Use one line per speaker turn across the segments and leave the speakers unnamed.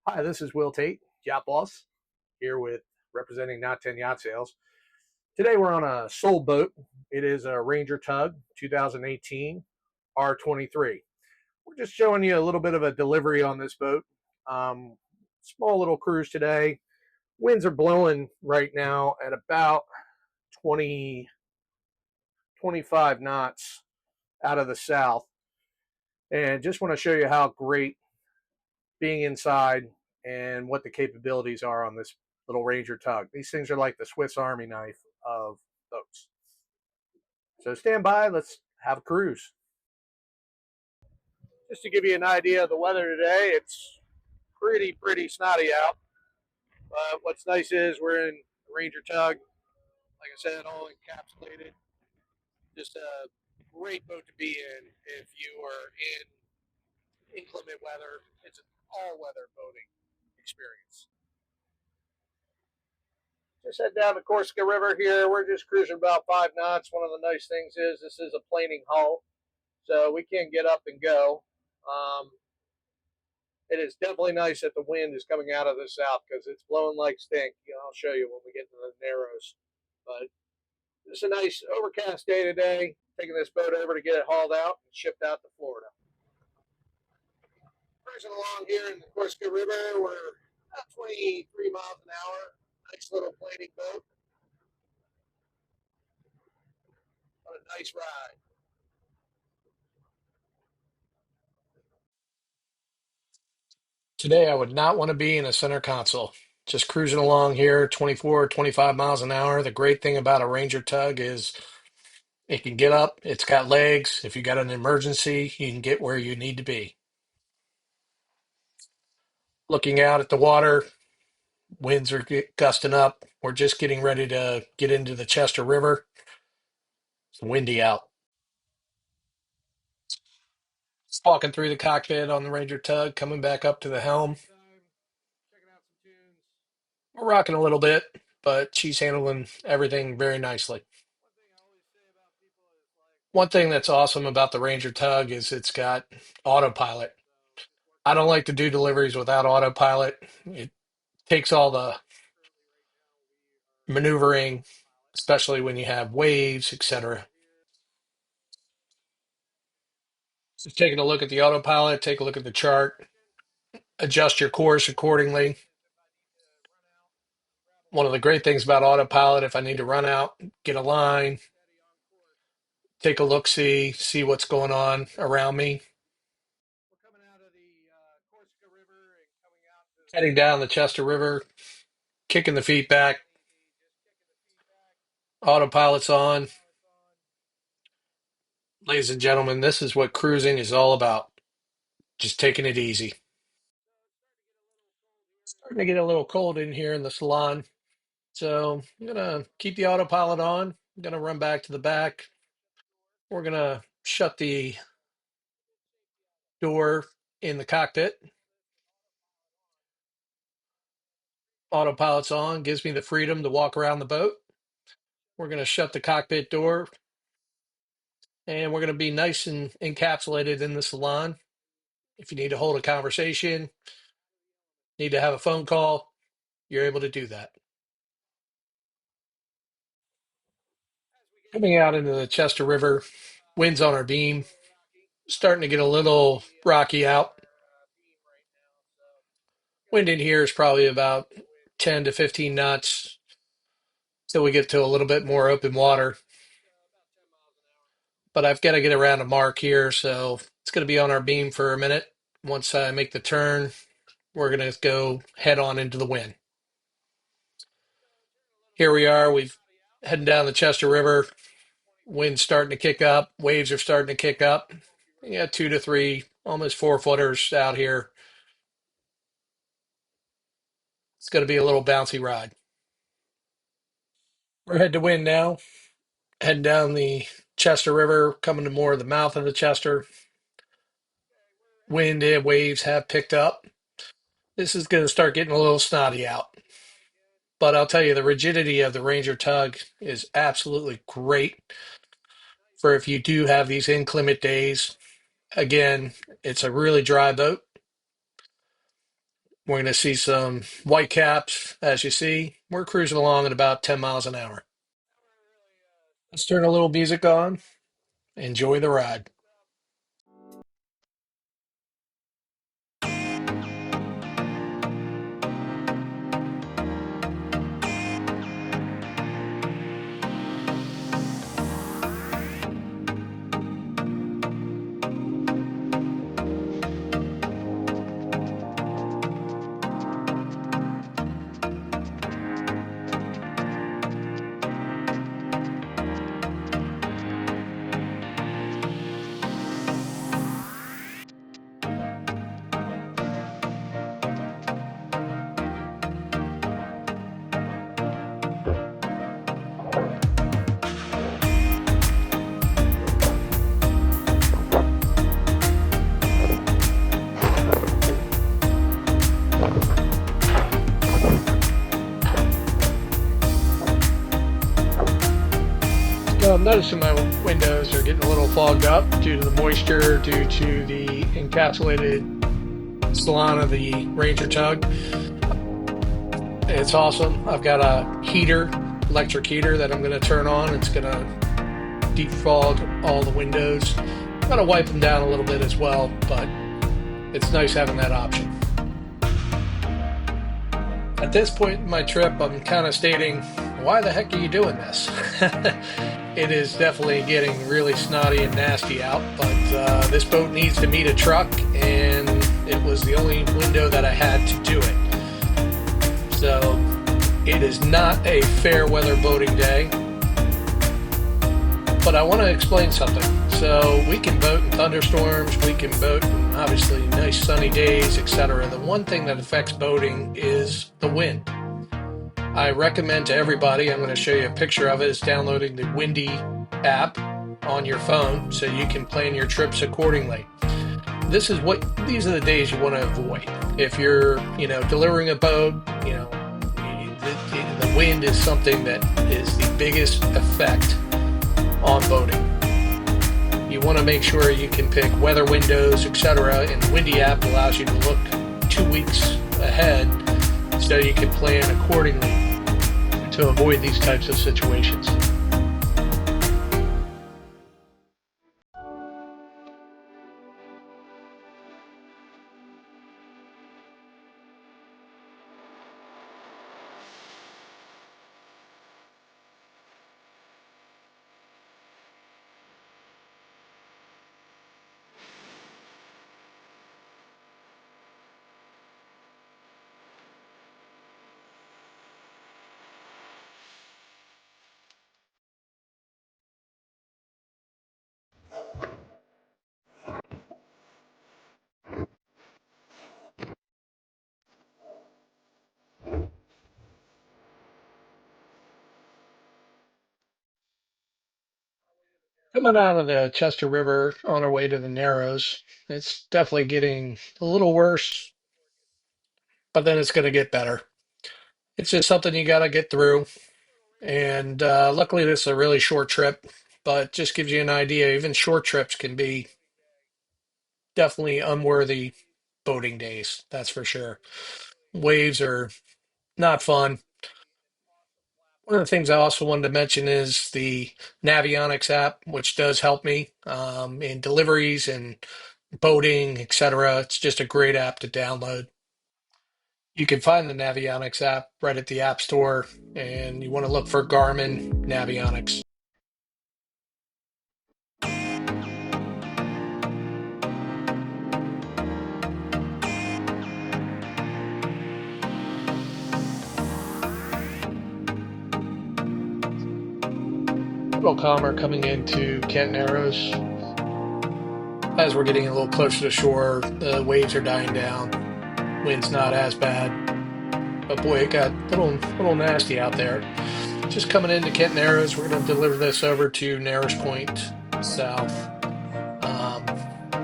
Hi, this is Will Tate, Yacht Boss, here with representing Not 10 Yacht Sales. Today we're on a sold boat. It is a Ranger Tug 2018 R23. We're just showing you a little bit of a delivery on this boat. Small little cruise today. Winds are blowing right now at about 20, 25 knots out of the south. And just want to show you how great being inside and what the capabilities are on this little Ranger Tug. These things are like the Swiss Army knife of boats. So stand by, let's have a cruise. Just to give you an idea of the weather today, it's pretty snotty out. But what's nice is we're in Ranger Tug, like I said, all encapsulated. Just a great boat to be in if you are in inclement weather. It's an all-weather boating experience. Just head down the Corsica River here. We're just cruising about 5 knots. One of the nice things is this is a planing hull, so we can get up and go. It is definitely nice that the wind is coming out of the south because it's blowing like stink. I'll show you when we get to the Narrows. But it's a nice overcast day today. Taking this boat over to get it hauled out and shipped out to Florida. Cruising along here in the Corsica River. We're about 23 miles an hour. Nice little planing boat. What a nice ride. Today, I would not want to be in a center console. Just cruising along here, 24, 25 miles an hour. The great thing about a Ranger Tug is it can get up, it's got legs. If you got an emergency, you can get where you need to be. Looking out at the water, winds are gusting up. We're just getting ready to get into the Chester River. It's windy out. Just walking through the cockpit on the Ranger Tug, coming back up to the helm. We're rocking a little bit, but she's handling everything very nicely. One thing that's awesome about the Ranger Tug is it's got autopilot. I don't like to do deliveries without autopilot. It takes all the maneuvering, especially when you have waves, etc. So taking a look at the autopilot, take a look at the chart, adjust your course accordingly. One of the great things about autopilot, if I need to run out, get a line, take a look, see what's going on around me. We're coming out of the Corsica River and coming out to heading down the Chester River, kicking the feet back, autopilot's on. Ladies and gentlemen, this is what cruising is all about. Just taking it easy. Starting to get a little cold in here in the salon. So I'm gonna keep the autopilot on. I'm gonna run back to the back. We're gonna shut the door in the cockpit. Autopilot's on, gives me the freedom to walk around the boat. We're gonna shut the cockpit door and we're gonna be nice and encapsulated in the salon. If you need to hold a conversation, need to have a phone call, you're able to do that. Coming out into the Chester River, winds on our beam, starting to get a little rocky out. Wind in here is probably about 10 to 15 knots till we get to a little bit more open water. But I've got to get around a mark here, so it's going to be on our beam for a minute. Once I make the turn, we're going to go head on into the wind. Here we are. We've heading down the Chester River. Wind's starting to kick up. Waves are starting to kick up. Yeah, 2 to 3, almost 4 footers out here. It's going to be a little bouncy ride. We're head to wind now. Heading down the Chester River, coming to more of the mouth of the Chester. Wind and waves have picked up. This is going to start getting a little snotty out. But I'll tell you, the rigidity of the Ranger Tug is absolutely great for if you do have these inclement days. Again, it's a really dry boat. We're going to see some white caps. As you see, we're cruising along at about 10 miles an hour. Let's turn a little music on. Enjoy the ride. I'm noticing my windows are getting a little fogged up due to the moisture, due to the encapsulated salon of the Ranger Tug. It's awesome. I've got a heater, electric heater that I'm going to turn on. It's going to defog all the windows. I'm going to wipe them down a little bit as well, but it's nice having that option. At this point in my trip, I'm kind of stating, why the heck are you doing this? It is definitely getting really snotty and nasty out, but this boat needs to meet a truck, and it was the only window that I had to do it. So it is not a fair weather boating day, but I want to explain something. So we can boat in thunderstorms, we can boat in obviously nice sunny days, etc. The one thing that affects boating is the wind. I recommend to everybody, I'm going to show you a picture of it, is downloading the Windy app on your phone so you can plan your trips accordingly. These are the days you want to avoid. If you're, delivering a boat, the wind is something that is the biggest effect on boating. You want to make sure you can pick weather windows, etc. And the Windy app allows you to look 2 weeks ahead so you can plan accordingly to avoid these types of situations. Coming out of the Chester River on our way to the Narrows, it's definitely getting a little worse, but then it's going to get better. It's just something you got to get through. And luckily, this is a really short trip, but just gives you an idea. Even short trips can be definitely unworthy boating days, that's for sure. Waves are not fun. One of the things I also wanted to mention is the Navionics app, which does help me in deliveries and boating, etc. It's just a great app to download. You can find the Navionics app right at the App Store, and you want to look for Garmin Navionics. A little calmer coming into Kent Narrows. As we're getting a little closer to shore, the waves are dying down. Wind's not as bad, but boy, it got a little nasty out there. Just coming into Kent Narrows, we're going to deliver this over to Narrows Point South,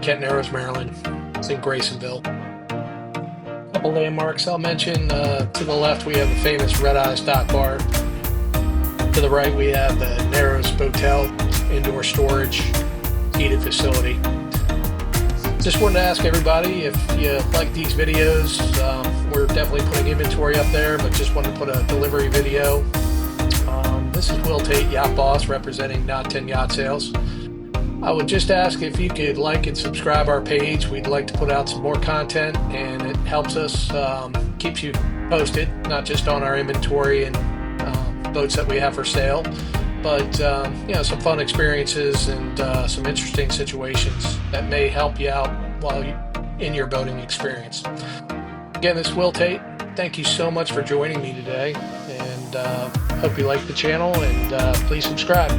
Kent Narrows, Maryland. It's in Graysonville. A couple landmarks I'll mention. To the left, we have the famous Red Eye Stock Bar. To the right, we have the Narrows Hotel, indoor storage, heated facility. Just wanted to ask everybody if you like these videos, for you up there, but just wanted to put a delivery video. This is Tate, Yacht Boss, representing Not 10 Yacht Sales. I would just ask if you could like and subscribe our page. We'd like to put out some more content, and it helps us, keeps you posted, not just on our inventory and boats that we have for sale, but some fun experiences and some interesting situations that may help you out while you in your boating experience. Again, this is Tate. Thank you so much for joining me today, and hope you like the channel, and please subscribe.